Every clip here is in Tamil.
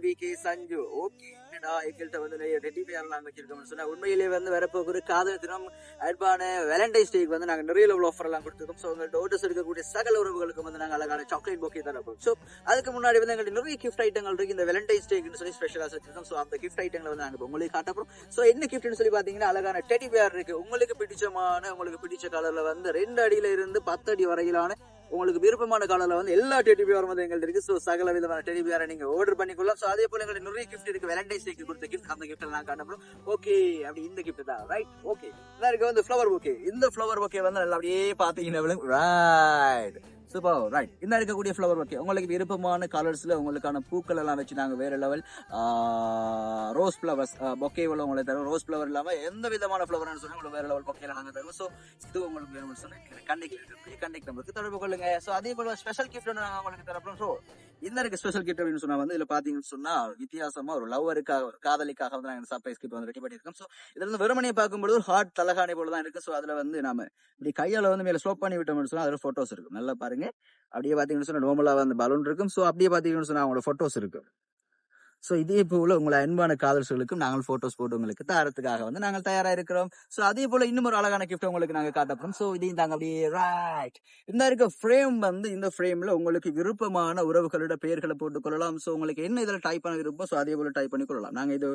விகே சஞ்சு. ஓகே, என்னடா எங்கள்கிட்ட வந்து நிறைய டெடி பேர்லாம் வச்சிருக்கோம்னு சொன்னா உண்மையிலேயே வந்து வரப்போகிற காதல் தினம் அன்பான வேலண்டைன்ஸ் டேக்கு வந்து நாங்கள் நிறைய லெவல் ஆஃபர் எல்லாம் கொடுத்துருக்கோம். ஸோ உங்கள்கிட்ட ஓட்டர்ஸ் இருக்கக்கூடிய சகல உறவுகளுக்கு வந்து நாங்கள் அழகான சாக்லேட் பொக்கே தரப்போம். ஸோ அதுக்கு முன்னாடி வந்து எங்களுக்கு நிறைய கிஃப்ட் ஐட்டங்கள் இருக்கு. இந்த வேலண்டைன்ஸ் டேக்குன்னு சொல்லி ஸ்பெஷலாக வச்சிருக்கோம். ஸோ அந்த கிஃப்ட் ஐட்டங்களை வந்து நாங்கள் உங்களுக்கு காட்டப்போம். ஸோ என்ன கிஃப்ட்னு சொல்லி பார்த்தீங்கன்னா அழகான டெடி பேர் இருக்கு. உங்களுக்கு பிடிச்ச கலர்ல வந்து 2 அடியில இருந்து 10 அடி வரையிலான உங்களுக்கு விருப்பமான கலர்ல வந்து எல்லா டெடி பியரும் வந்து எங்களுக்கு இருக்கு. ஸோ சகல விதமான டெடி பியரை நீங்க ஆர்டர் பண்ணிக்கொள்ளலாம். ஸோ அதே போல எங்களுக்கு நிறைய கிஃப்ட் இருக்கு. வேலண்டைன்ஸ் டேக்கு கொடுத்த கிஃப்ட், அந்த கிஃப்ட் எல்லாம் காட்டப்படும். ஓகே, அப்படி இந்த கிஃப்ட் தான் ரைட். ஓகே, இருக்கு வந்து ஃப்ளவர் பொக்கே. இந்த ஃப்ளவர் பொக்கே வந்து நல்லா அப்படியே பாத்தீங்கன்னா ரைட் சூப்பர் ரைட். இந்த இருக்கக்கூடிய ஃப்ளவர் பொக்கே உங்களுக்கு விருப்பமான கலர்ஸ்ல உங்களுக்கான பூக்கள் எல்லாம் வச்சு நாங்க வேற லெவல் ரோஸ் ஃப்ளவர்ஸ் பொக்கே உள்ள உங்களுக்கு தருவோம். ரோஸ் ஃப்ளவர் இல்லாம எந்த விதமான ஃப்ளவர்னு சொன்னா உங்களுக்கு வேற லெவல் பொக்கே நாங்க தருவோம். ஸோ இது உங்களுக்கு வேணும்னு சொன்னா கண்டெக்ட் நம்பருக்கு தொடர்பு கொள்ளுங்க. ஸோ அதே போல ஸ்பெஷல் கிஃப்ட் நாங்க உங்களுக்கு தரப்போம். ஸோ இந்த இருக்க ஸ்பெஷல் கிஃப்ட் அப்படின்னு சொன்னா வந்து இதுல பாத்தீங்கன்னு சொன்னா வித்தியாசமா ஒரு லவ்வருக்காக காதலிக்காக வந்து நாங்க சர்ப்ரைஸ் கிஃப்ட் வந்து ரெடி பண்ணிருக்கோம். ஸோ இதுல இருந்து வெறுமனையை பார்க்கும்போது ஒரு ஹார்ட் தலகாணி போல தான் இருக்கு. ஸோ அதுல வந்து நாம இப்படி கையால வந்து மேல ஸ்லோப் பண்ணி விட்டோம்னு சொன்னா அதுல போட்டோஸ் இருக்கும். நல்லா பாருங்க, அப்படியே பாத்தீங்கன்னு சொன்னா நார்மலா வந்து பலூன் இருக்கும். ஸோ அப்படியே பாத்தீங்கன்னு சொன்னா அவங்களோட போட்டோஸ் இருக்கும். ஸோ இதே போல உங்களை அன்பான காதல்களுக்கும் நாங்கள் போட்டோஸ் போட்டு உங்களுக்கு தரத்துக்காக வந்து நாங்கள் தயாரா இருக்கிறோம். ஸோ அதே போல இன்னும் ஒரு அழகான கிஃப்ட் உங்களுக்கு நாங்கள் காட்டப்போம். ஸோ இதையும் தாங்க அப்படியே ரைட். இந்த இருக்க ஃப்ரேம் வந்து இந்த ஃப்ரேம்ல உங்களுக்கு விருப்பமான உறவுகளோட பெயர்களை போட்டுக் கொள்ளலாம். ஸோ உங்களுக்கு என்ன இதில் டைப் பண்ண விருப்பம், ஸோ அதே போல டைப் பண்ணி கொள்ளலாம். நாங்கள் இது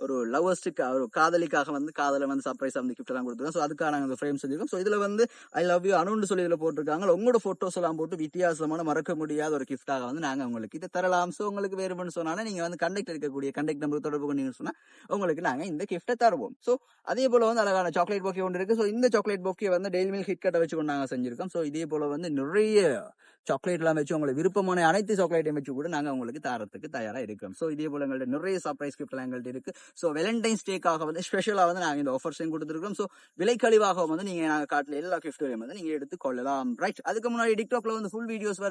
ஒரு லவர்ஸ்டுக்கு ஒரு காதலிக்காக வந்து காதலை வந்து சர்ப்ரைஸ் அந்த கிஃப்ட் எல்லாம் கொடுத்துருக்கோம். ஸோ அதுக்காக நாங்கள் ஃப்ரேம் செஞ்சிருக்கோம். ஸோ இதுல வந்து ஐ லவ் யூ அனுன்னு சொல்லி இதுல போட்டிருக்காங்க. உங்களோட போட்டோஸ் எல்லாம் போட்டு வித்தியாசமான மறக்க முடியாத ஒரு கிஃப்டாக வந்து நாங்கள் உங்களுக்கு இதை தரலாம். ஸோ உங்களுக்கு வேறுபடுன்னு சொன்னாலும் நீங்க வந்து கண்டக்ட் இருக்கக்கூடிய நம்பர் தொடர்பு கொண்டீங்கன்னு சொன்னா உங்களுக்கு நாங்க இந்த கிஃப்ட்டை தருவோம். சோ அதே போல வந்து அழகான சாக்லேட் பொக்கே ஒன்று இருக்கு. சோ இந்த சாக்லேட் பொக்கே வந்து டெய்லி மில்க் ஹிட் கட்டை வச்சு நாங்க செஞ்சிருக்கோம். சோ இதே போல வந்து நிறைய சாக்லேட் எல்லாம் வச்சு உங்களுக்கு விருப்பமான அனைத்து சாக்லேட்டையும் வச்சு கூட நாங்க உங்களுக்கு தரத்துக்கு தயாரா இருக்கோம். சோ இதே போல எங்கள்ட்ட நிறைய சர்ப்ரைஸ் கிஃப்ட் எல்லாம் எங்கள்ட்ட இருக்கு. சோ வேலண்டைன்ஸ் டேக்காக வந்து ஸ்பெஷலா வந்து நாங்க இந்த ஆஃபர்ஸையும் கொடுத்துருக்கோம். சோ விலைக்கழிவாக வந்து நீங்க நாங்க காட்டின எல்லா கிஃப்ட்டையும் வந்து நீங்க எடுத்து கொள்ளலாம் ரைட். அதுக்கு முன்னாடி டிக்டாக்ல வந்து ஃபுல் வீடியோஸ்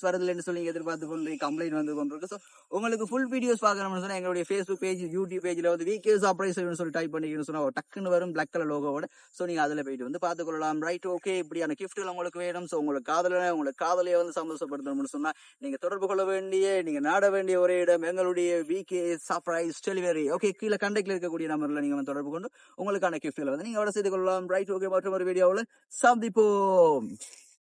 வருதுன்னு சொல்லி எதிர்பார்த்து கொண்டு கம்ப்ளைண்ட் வந்து கொண்டிருக்கு. சோ உங்களுக்கு ஃபுல் வீடியோஸ் பார்க்கணும்னு சொன்னா எங்களுடைய Facebook பேஜ், யூடியூப் பேஜ்ல வந்து விகே சர்ப்ரைஸ் சொல்லி டைப் பண்ணிக்கணும்னு சொன்னா டக்குன்னு வரும் பிளாக் கலர் லோகோவோட. சோ நீங்க அதுல போயிட்டு வந்து பார்த்துக்கொள்ளலாம் ரைட். ஓகே, இப்படியான கிஃப்ட்கள் உங்களுக்கு வேணும். சோ உங்களுக்கு காதலையை வந்து சந்தோஷப்படுத்தணும்னு சொன்னா நீங்க தொடர்பு கொள்ள வேண்டிய, நீங்க நாட வேண்டிய ஒரே இடம் எங்களுடைய விகே சர்ப்ரைஸ் டெலிவரி. ஓகே, கீழே கண்டக்ட்ல இருக்கக்கூடிய நம்பர்ல நீங்க வந்து தொடர்பு கொண்டு உங்களுக்கான கிஃப்ட்களை வந்து நீங்க ஆர்டர் செய்து கொள்ளலாம் ரைட். ஓகே, மற்றும் ஒரு வீடியோவில் சந்திப்போம்.